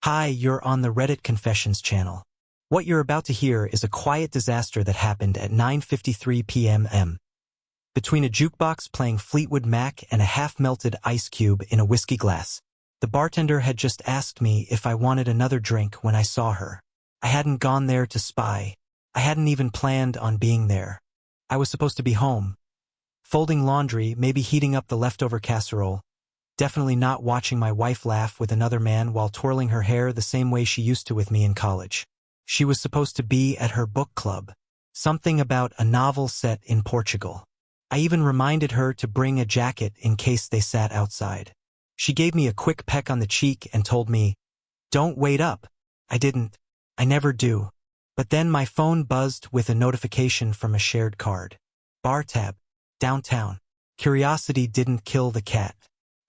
Hi, you're on the Reddit Confessions channel. What you're about to hear is a quiet disaster that happened at 9:53 p.m. Between a jukebox playing Fleetwood Mac and a half-melted ice cube in a whiskey glass. The bartender had just asked me if I wanted another drink when I saw her. I hadn't gone there to spy. I hadn't even planned on being there. I was supposed to be home. Folding laundry, maybe heating up the leftover casserole. Definitely not watching my wife laugh with another man while twirling her hair the same way she used to with me in college. She was supposed to be at her book club. Something about a novel set in Portugal. I even reminded her to bring a jacket in case they sat outside. She gave me a quick peck on the cheek and told me, "Don't wait up." I didn't. I never do. But then my phone buzzed with a notification from a shared card. Bar tab. Downtown. Curiosity didn't kill the cat.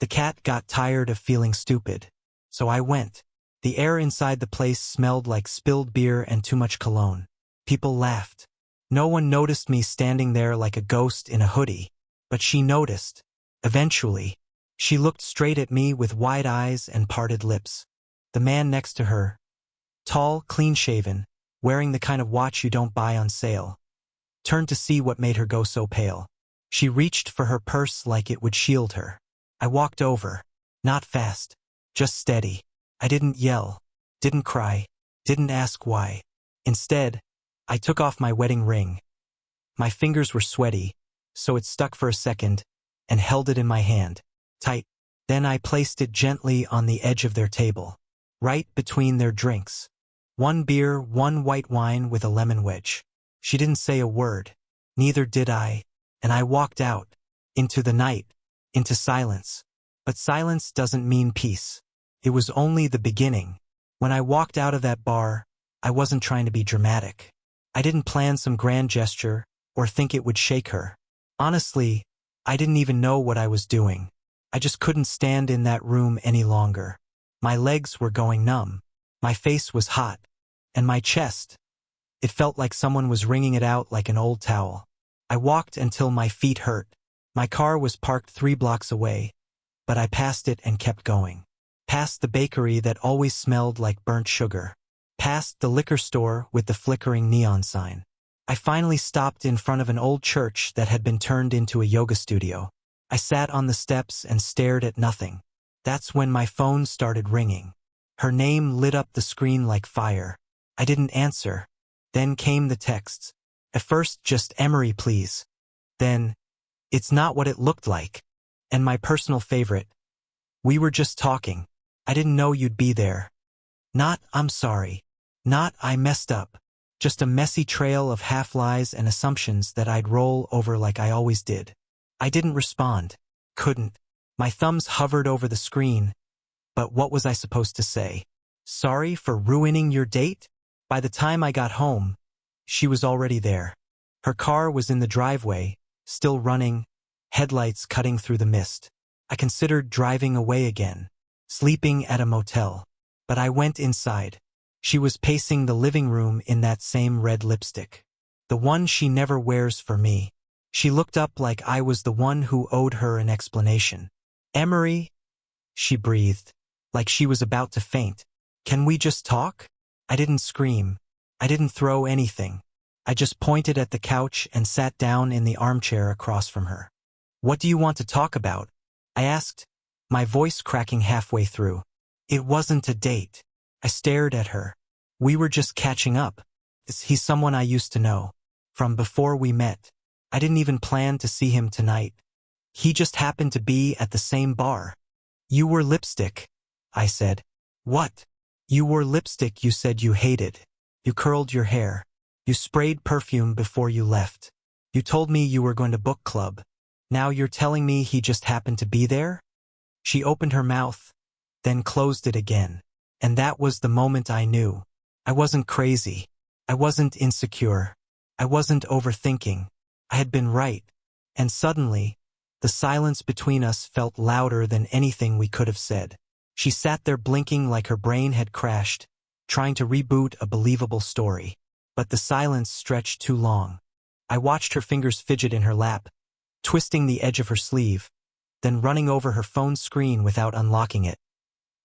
The cat got tired of feeling stupid. So I went. The air inside the place smelled like spilled beer and too much cologne. People laughed. No one noticed me standing there like a ghost in a hoodie. But she noticed. Eventually. She looked straight at me with wide eyes and parted lips. The man next to her. Tall, clean-shaven, wearing the kind of watch you don't buy on sale. Turned to see what made her go so pale. She reached for her purse like it would shield her. I walked over. Not fast. Just steady. I didn't yell. Didn't cry. Didn't ask why. Instead, I took off my wedding ring. My fingers were sweaty, so it stuck for a second, and held it in my hand. Tight. Then I placed it gently on the edge of their table. Right between their drinks. One beer, one white wine with a lemon wedge. She didn't say a word. Neither did I. And I walked out. Into the night. Into silence. But silence doesn't mean peace. It was only the beginning. When I walked out of that bar, I wasn't trying to be dramatic. I didn't plan some grand gesture, or think it would shake her. Honestly, I didn't even know what I was doing. I just couldn't stand in that room any longer. My legs were going numb. My face was hot. And my chest. It felt like someone was wringing it out like an old towel. I walked until my feet hurt. My car was parked 3 blocks away, but I passed it and kept going. Past the bakery that always smelled like burnt sugar. Past the liquor store with the flickering neon sign. I finally stopped in front of an old church that had been turned into a yoga studio. I sat on the steps and stared at nothing. That's when my phone started ringing. Her name lit up the screen like fire. I didn't answer. Then came the texts. At first, just "Emery, please." Then, "It's not what it looked like." And my personal favorite. "We were just talking. I didn't know you'd be there." Not "I'm sorry." Not "I messed up." Just a messy trail of half-lies and assumptions that I'd roll over like I always did. I didn't respond. Couldn't. My thumbs hovered over the screen. But what was I supposed to say? Sorry for ruining your date? By the time I got home, she was already there. Her car was in the driveway, still running, headlights cutting through the mist. I considered driving away again, sleeping at a motel. But I went inside. She was pacing the living room in that same red lipstick. The one she never wears for me. She looked up like I was the one who owed her an explanation. "Emery," she breathed, like she was about to faint. "Can we just talk?" I didn't scream. I didn't throw anything. I just pointed at the couch and sat down in the armchair across from her. "What do you want to talk about?" I asked, my voice cracking halfway through. It wasn't a date. I stared at her. We were just catching up. He's someone I used to know. From before we met. I didn't even plan to see him tonight. He just happened to be at the same bar. "You wore lipstick," I said. "What?" "You wore lipstick you said you hated. You curled your hair. You sprayed perfume before you left. You told me you were going to book club. Now you're telling me he just happened to be there?" She opened her mouth, then closed it again. And that was the moment I knew. I wasn't crazy. I wasn't insecure. I wasn't overthinking. I had been right. And suddenly, the silence between us felt louder than anything we could have said. She sat there blinking like her brain had crashed, trying to reboot a believable story. But the silence stretched too long. I watched her fingers fidget in her lap, twisting the edge of her sleeve, then running over her phone screen without unlocking it.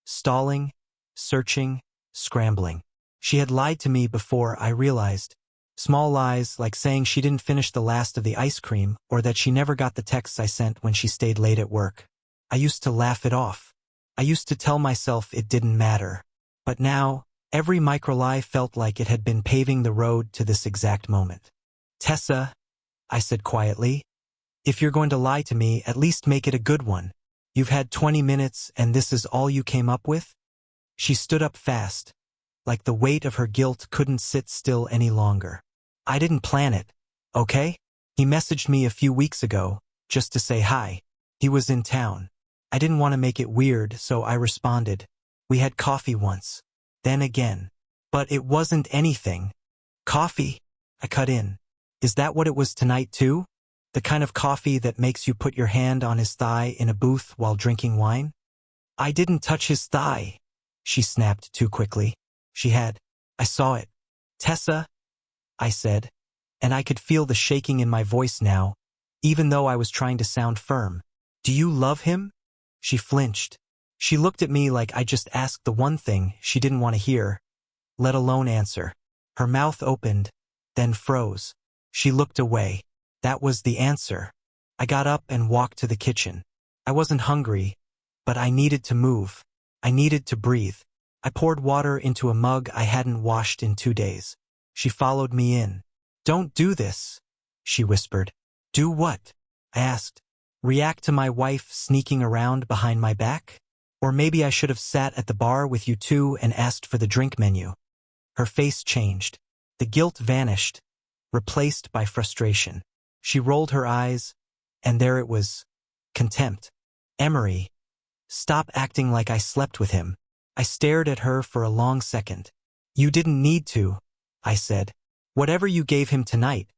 Stalling, searching, scrambling. She had lied to me before I realized. Small lies like saying she didn't finish the last of the ice cream or that she never got the texts I sent when she stayed late at work. I used to laugh it off. I used to tell myself it didn't matter. But now, every micro-lie felt like it had been paving the road to this exact moment. Tessa, I said quietly, if you're going to lie to me, at least make it a good one. You've had 20 minutes and this is all you came up with? She stood up fast, like the weight of her guilt couldn't sit still any longer. I didn't plan it, okay? He messaged me a few weeks ago, just to say hi. He was in town. I didn't want to make it weird, so I responded. We had coffee once. Then again. But it wasn't anything. Coffee? I cut in. Is that what it was tonight too? The kind of coffee that makes you put your hand on his thigh in a booth while drinking wine? I didn't touch his thigh, she snapped too quickly. She had. I saw it. Tessa, I said, and I could feel the shaking in my voice now, even though I was trying to sound firm. Do you love him? She flinched. She looked at me like I just asked the one thing she didn't want to hear, let alone answer. Her mouth opened, then froze. She looked away. That was the answer. I got up and walked to the kitchen. I wasn't hungry, but I needed to move. I needed to breathe. I poured water into a mug I hadn't washed in 2 days. She followed me in. Don't do this, she whispered. Do what? I asked. React to my wife sneaking around behind my back? Or maybe I should have sat at the bar with you two and asked for the drink menu. Her face changed. The guilt vanished, replaced by frustration. She rolled her eyes, and there it was. Contempt. Emery, stop acting like I slept with him. I stared at her for a long second. You didn't need to, I said. Whatever you gave him tonight,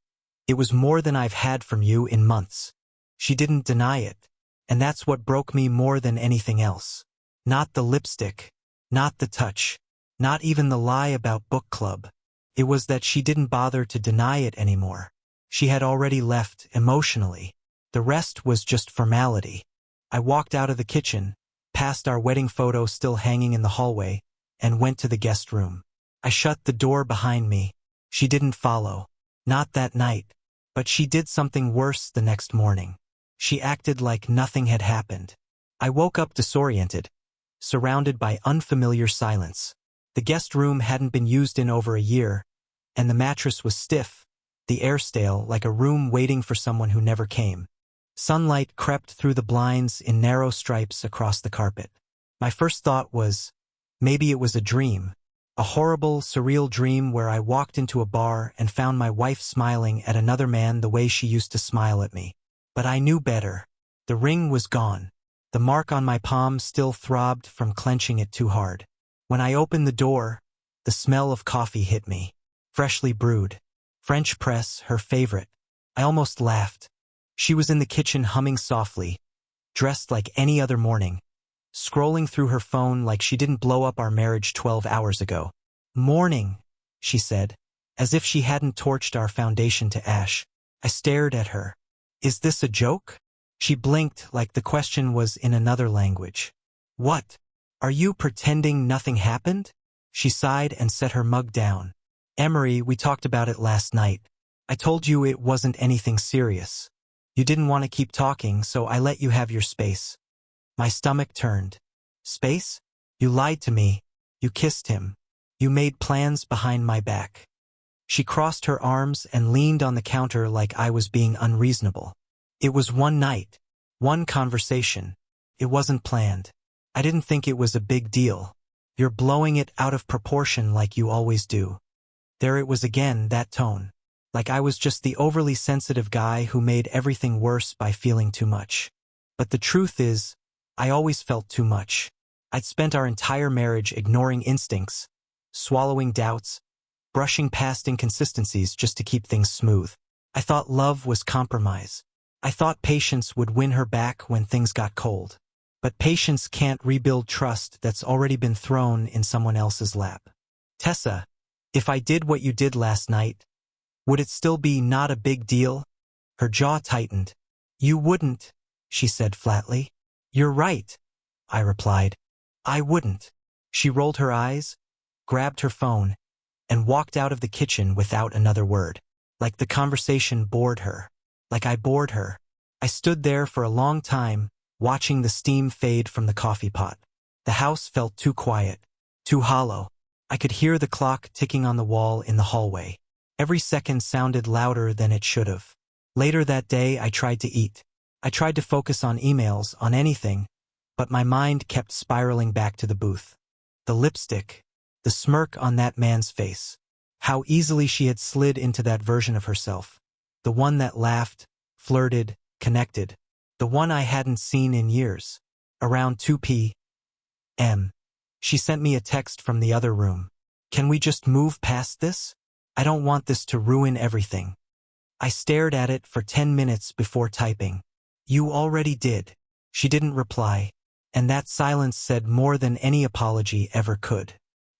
it was more than I've had from you in months. She didn't deny it, and that's what broke me more than anything else. Not the lipstick, not the touch, not even the lie about book club. It was that she didn't bother to deny it anymore. She had already left emotionally. The rest was just formality. I walked out of the kitchen, past our wedding photo still hanging in the hallway, and went to the guest room. I shut the door behind me. She didn't follow. Not that night. But she did something worse the next morning. She acted like nothing had happened. I woke up disoriented, surrounded by unfamiliar silence. The guest room hadn't been used in over a year, and the mattress was stiff, the air stale like a room waiting for someone who never came. Sunlight crept through the blinds in narrow stripes across the carpet. My first thought was, maybe it was a dream. A horrible, surreal dream where I walked into a bar and found my wife smiling at another man the way she used to smile at me. But I knew better. The ring was gone. The mark on my palm still throbbed from clenching it too hard. When I opened the door, the smell of coffee hit me. Freshly brewed. French press, her favorite. I almost laughed. She was in the kitchen humming softly, dressed like any other morning, scrolling through her phone like she didn't blow up our marriage 12 hours ago. Morning, she said, as if she hadn't torched our foundation to ash. I stared at her. Is this a joke? She blinked like the question was in another language. What? Are you pretending nothing happened? She sighed and set her mug down. Emery, we talked about it last night. I told you it wasn't anything serious. You didn't want to keep talking, so I let you have your space. My stomach turned. Space? You lied to me. You kissed him. You made plans behind my back. She crossed her arms and leaned on the counter like I was being unreasonable. It was one night. One conversation. It wasn't planned. I didn't think it was a big deal. You're blowing it out of proportion like you always do. There it was again, that tone. Like I was just the overly sensitive guy who made everything worse by feeling too much. But the truth is, I always felt too much. I'd spent our entire marriage ignoring instincts, swallowing doubts, brushing past inconsistencies just to keep things smooth. I thought love was compromise. I thought patience would win her back when things got cold. But patience can't rebuild trust that's already been thrown in someone else's lap. Tessa, if I did what you did last night, would it still be not a big deal? Her jaw tightened. You wouldn't, she said flatly. You're right, I replied. I wouldn't. She rolled her eyes, grabbed her phone, and walked out of the kitchen without another word. Like the conversation bored her. Like I bored her. I stood there for a long time, watching the steam fade from the coffee pot. The house felt too quiet, too hollow. I could hear the clock ticking on the wall in the hallway. Every second sounded louder than it should have. Later that day, I tried to eat. I tried to focus on emails, on anything, but my mind kept spiraling back to the booth. The lipstick, the smirk on that man's face. How easily she had slid into that version of herself. The one that laughed, flirted, connected. The one I hadn't seen in years. Around 2 p.m. She sent me a text from the other room. Can we just move past this? I don't want this to ruin everything. I stared at it for 10 minutes before typing. You already did. She didn't reply, and that silence said more than any apology ever could.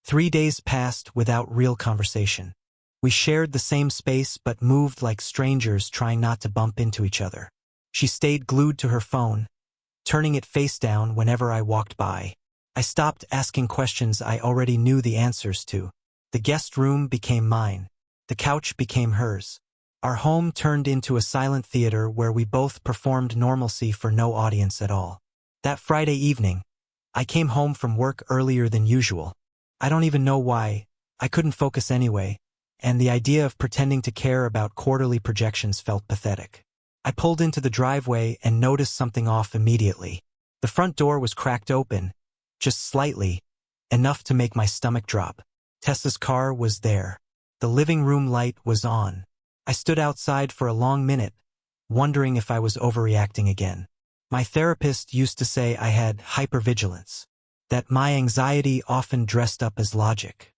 3 days passed without real conversation. We shared the same space but moved like strangers trying not to bump into each other. She stayed glued to her phone, turning it face down whenever I walked by. I stopped asking questions I already knew the answers to. The guest room became mine. The couch became hers. Our home turned into a silent theater where we both performed normalcy for no audience at all. That Friday evening, I came home from work earlier than usual. I don't even know why. I couldn't focus anyway, and the idea of pretending to care about quarterly projections felt pathetic. I pulled into the driveway and noticed something off immediately. The front door was cracked open, just slightly, enough to make my stomach drop. Tessa's car was there. The living room light was on. I stood outside for a long minute, wondering if I was overreacting again. My therapist used to say I had hypervigilance, that my anxiety often dressed up as logic.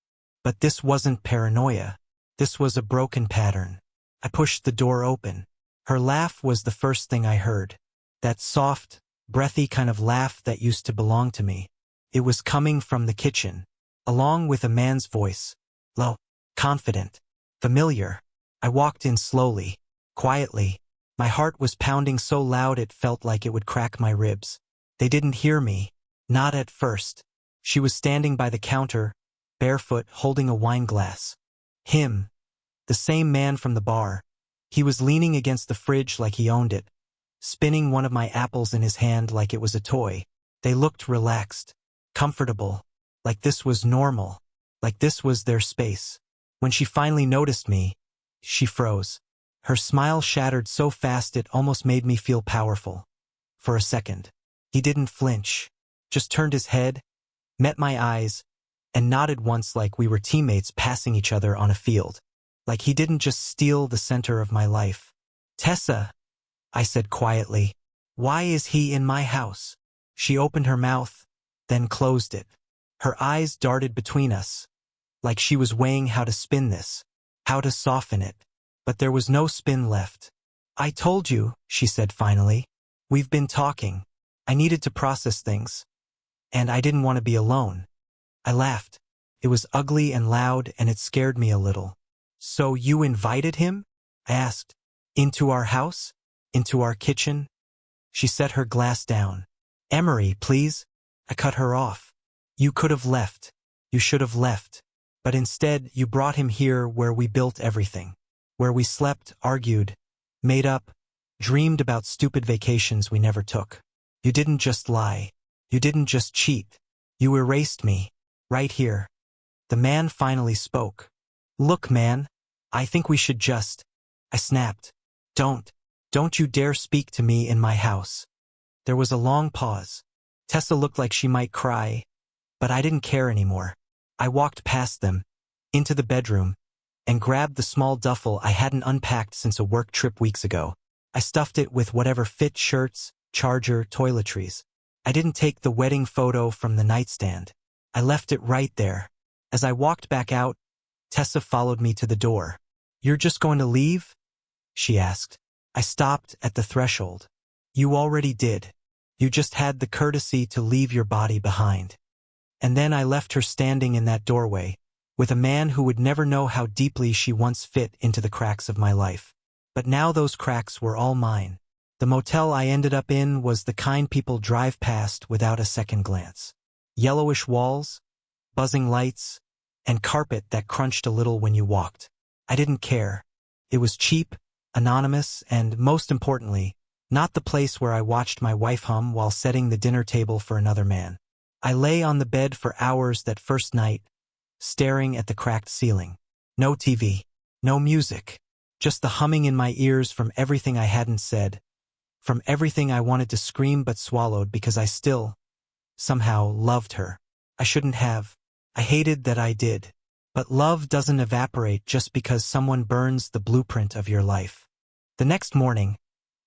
But this wasn't paranoia. This was a broken pattern. I pushed the door open. Her laugh was the first thing I heard. That soft, breathy kind of laugh that used to belong to me. It was coming from the kitchen, along with a man's voice. Low, confident, familiar. I walked in slowly, quietly. My heart was pounding so loud it felt like it would crack my ribs. They didn't hear me. Not at first. She was standing by the counter, barefoot, holding a wine glass. Him. The same man from the bar. He was leaning against the fridge like he owned it, spinning one of my apples in his hand like it was a toy. They looked relaxed, comfortable, like this was normal, like this was their space. When she finally noticed me, she froze. Her smile shattered so fast it almost made me feel powerful. For a second, he didn't flinch, just turned his head, met my eyes, and nodded once like we were teammates passing each other on a field. Like he didn't just steal the center of my life. Tessa, I said quietly, why is he in my house? She opened her mouth, then closed it. Her eyes darted between us, like she was weighing how to spin this, how to soften it. But there was no spin left. I told you, she said finally. We've been talking. I needed to process things. And I didn't want to be alone. I laughed. It was ugly and loud and it scared me a little. So you invited him? I asked. Into our house? Into our kitchen? She set her glass down. Emery, please. I cut her off. You could have left. You should have left. But instead, you brought him here where we built everything. Where we slept, argued, made up, dreamed about stupid vacations we never took. You didn't just lie. You didn't just cheat. You erased me. Right here. The man finally spoke. Look, man. I think we should just... I snapped. Don't you dare speak to me in my house. There was a long pause. Tessa looked like she might cry, but I didn't care anymore. I walked past them, into the bedroom, and grabbed the small duffel I hadn't unpacked since a work trip weeks ago. I stuffed it with whatever fit: shirts, charger, toiletries. I didn't take the wedding photo from the nightstand. I left it right there. As I walked back out, Tessa followed me to the door. You're just going to leave? She asked. I stopped at the threshold. You already did. You just had the courtesy to leave your body behind. And then I left her standing in that doorway, with a man who would never know how deeply she once fit into the cracks of my life. But now those cracks were all mine. The motel I ended up in was the kind people drive past without a second glance. Yellowish walls, buzzing lights, and carpet that crunched a little when you walked. I didn't care. It was cheap, anonymous, and, most importantly, not the place where I watched my wife hum while setting the dinner table for another man. I lay on the bed for hours that first night, staring at the cracked ceiling. No TV, no music, just the humming in my ears from everything I hadn't said, from everything I wanted to scream but swallowed because I still, somehow, loved her. I shouldn't have. I hated that I did. But love doesn't evaporate just because someone burns the blueprint of your life. The next morning,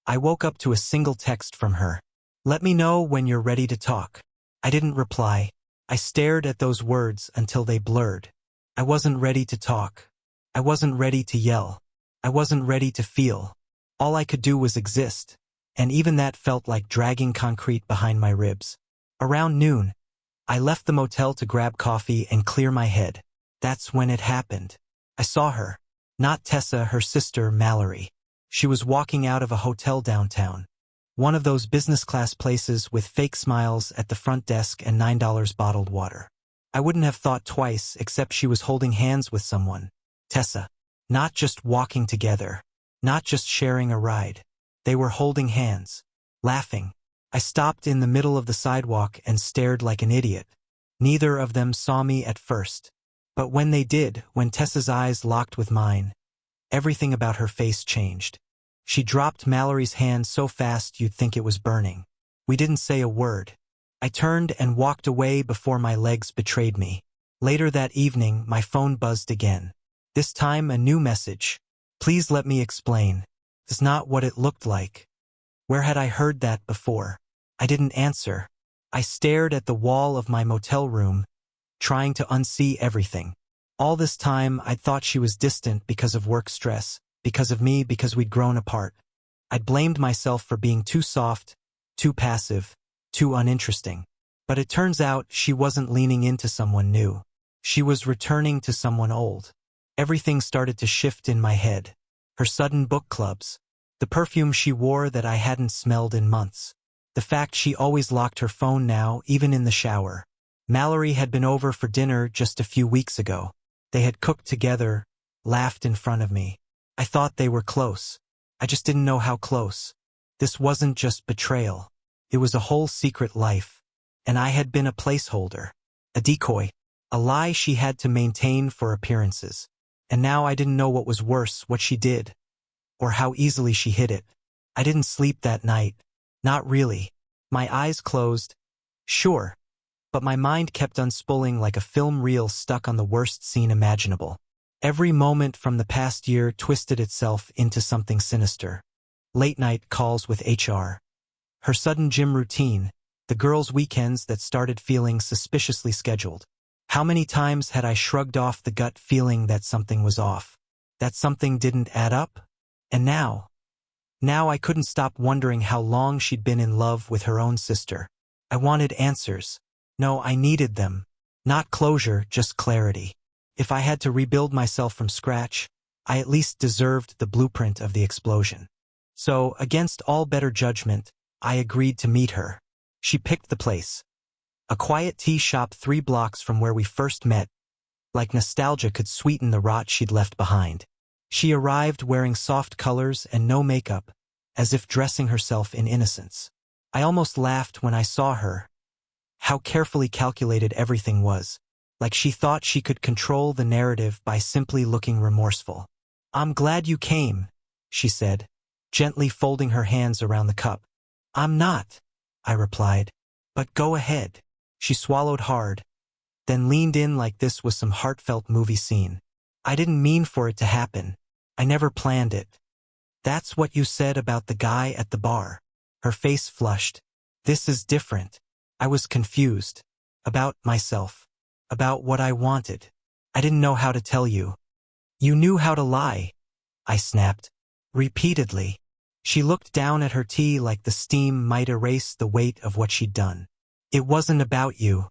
I woke up to a single text from her. "Let me know when you're ready to talk." I didn't reply. I stared at those words until they blurred. I wasn't ready to talk. I wasn't ready to yell. I wasn't ready to feel. All I could do was exist, and even that felt like dragging concrete behind my ribs. Around noon, I left the motel to grab coffee and clear my head. That's when it happened. I saw her. Not Tessa, her sister, Mallory. She was walking out of a hotel downtown. One of those business-class places with fake smiles at the front desk and $9 bottled water. I wouldn't have thought twice, except she was holding hands with someone. Tessa. Not just walking together. Not just sharing a ride. They were holding hands. Laughing. I stopped in the middle of the sidewalk and stared like an idiot. Neither of them saw me at first. But when they did, when Tessa's eyes locked with mine, everything about her face changed. She dropped Mallory's hand so fast you'd think it was burning. We didn't say a word. I turned and walked away before my legs betrayed me. Later that evening, my phone buzzed again. This time a new message. "Please let me explain. It's not what it looked like." Where had I heard that before? I didn't answer. I stared at the wall of my motel room, trying to unsee everything. All this time, I'd thought she was distant because of work stress, because of me, because we'd grown apart. I'd blamed myself for being too soft, too passive, too uninteresting. But it turns out she wasn't leaning into someone new. She was returning to someone old. Everything started to shift in my head. Her sudden book clubs. The perfume she wore that I hadn't smelled in months. The fact she always locked her phone now, even in the shower. Mallory had been over for dinner just a few weeks ago. They had cooked together, laughed in front of me. I thought they were close. I just didn't know how close. This wasn't just betrayal. It was a whole secret life. And I had been a placeholder. A decoy. A lie she had to maintain for appearances. And now I didn't know what was worse, what she did. Or how easily she hid it. I didn't sleep that night. Not really. My eyes closed. Sure. But my mind kept unspooling like a film reel stuck on the worst scene imaginable. Every moment from the past year twisted itself into something sinister. Late-night calls with HR. Her sudden gym routine. The girls' weekends that started feeling suspiciously scheduled. How many times had I shrugged off the gut feeling that something was off? That something didn't add up? And now I couldn't stop wondering how long she'd been in love with her own sister. I wanted answers. No, I needed them. Not closure, just clarity. If I had to rebuild myself from scratch, I at least deserved the blueprint of the explosion. So, against all better judgment, I agreed to meet her. She picked the place. A quiet tea shop 3 blocks from where we first met, like nostalgia could sweeten the rot she'd left behind. She arrived wearing soft colors and no makeup, as if dressing herself in innocence. I almost laughed when I saw her. How carefully calculated everything was, like she thought she could control the narrative by simply looking remorseful. "I'm glad you came," she said, gently folding her hands around the cup. "I'm not," I replied. "But go ahead." She swallowed hard, then leaned in like this was some heartfelt movie scene. "I didn't mean for it to happen. I never planned it." "That's what you said about the guy at the bar." Her face flushed. "This is different." I was confused. About myself. About what I wanted. I didn't know how to tell you. "You knew how to lie," I snapped. Repeatedly. She looked down at her tea like the steam might erase the weight of what she'd done. "It wasn't about you."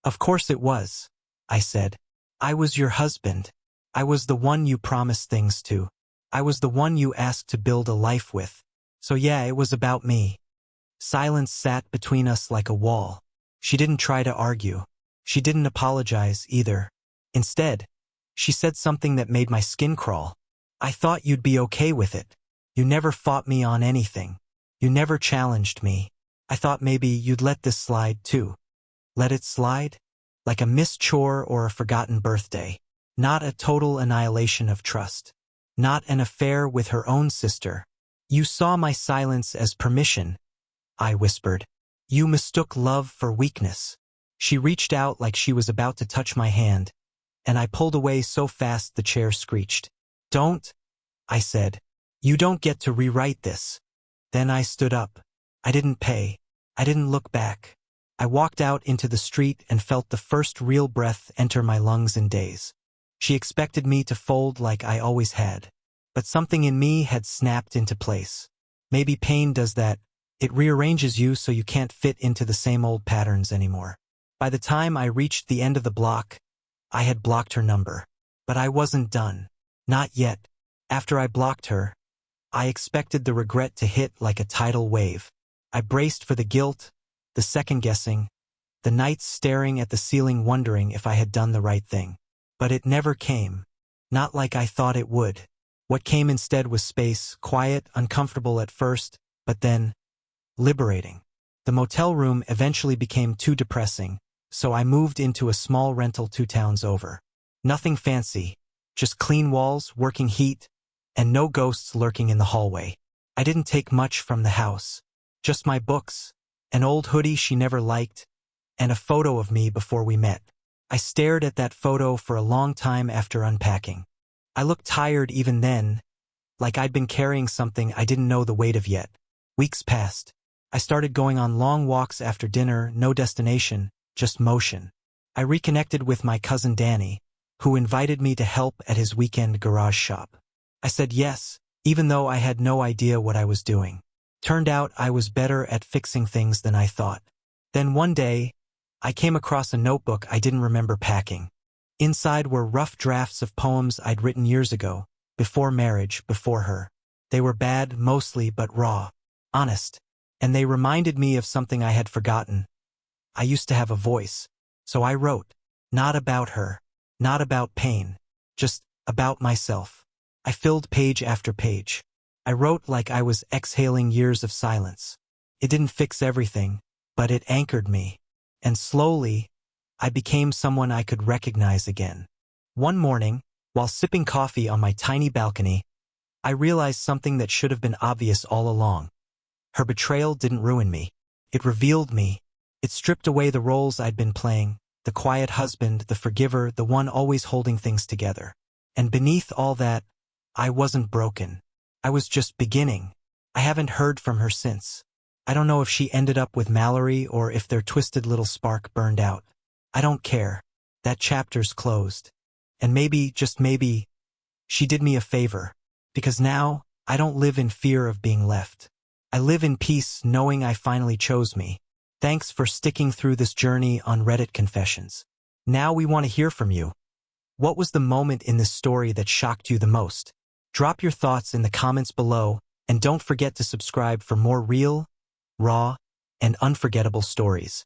"Of course it was," I said. "I was your husband. I was the one you promised things to. I was the one you asked to build a life with. So yeah, it was about me." Silence sat between us like a wall. She didn't try to argue. She didn't apologize either. Instead, she said something that made my skin crawl. "I thought you'd be okay with it. You never fought me on anything. You never challenged me. I thought maybe you'd let this slide too." Let it slide? Like a missed chore or a forgotten birthday. Not a total annihilation of trust. Not an affair with her own sister. "You saw my silence as permission," I whispered. "You mistook love for weakness." She reached out like she was about to touch my hand, and I pulled away so fast the chair screeched. "Don't," I said. "You don't get to rewrite this." Then I stood up. I didn't pay. I didn't look back. I walked out into the street and felt the first real breath enter my lungs in days. She expected me to fold like I always had. But something in me had snapped into place. Maybe pain does that. It rearranges you so you can't fit into the same old patterns anymore. By the time I reached the end of the block, I had blocked her number. But I wasn't done. Not yet. After I blocked her, I expected the regret to hit like a tidal wave. I braced for the guilt, the second-guessing, the nights staring at the ceiling wondering if I had done the right thing. But it never came. Not like I thought it would. What came instead was space, quiet, uncomfortable at first, but then liberating. The motel room eventually became too depressing, so I moved into a small rental 2 towns over. Nothing fancy, just clean walls, working heat, and no ghosts lurking in the hallway. I didn't take much from the house. Just my books, an old hoodie she never liked, and a photo of me before we met. I stared at that photo for a long time after unpacking. I looked tired even then, like I'd been carrying something I didn't know the weight of yet. Weeks passed. I started going on long walks after dinner, no destination, just motion. I reconnected with my cousin Danny, who invited me to help at his weekend garage shop. I said yes, even though I had no idea what I was doing. Turned out I was better at fixing things than I thought. Then one day, I came across a notebook I didn't remember packing. Inside were rough drafts of poems I'd written years ago, before marriage, before her. They were bad, mostly, but raw, honest, and they reminded me of something I had forgotten. I used to have a voice, so I wrote. Not about her, not about pain, just about myself. I filled page after page. I wrote like I was exhaling years of silence. It didn't fix everything, but it anchored me. And slowly, I became someone I could recognize again. One morning, while sipping coffee on my tiny balcony, I realized something that should have been obvious all along. Her betrayal didn't ruin me. It revealed me. It stripped away the roles I'd been playing, the quiet husband, the forgiver, the one always holding things together. And beneath all that, I wasn't broken. I was just beginning. I haven't heard from her since. I don't know if she ended up with Mallory or if their twisted little spark burned out. I don't care. That chapter's closed. And maybe, just maybe, she did me a favor. Because now, I don't live in fear of being left. I live in peace knowing I finally chose me. Thanks for sticking through this journey on Reddit Confessions. Now we want to hear from you. What was the moment in this story that shocked you the most? Drop your thoughts in the comments below, and don't forget to subscribe for more real, raw, and unforgettable stories.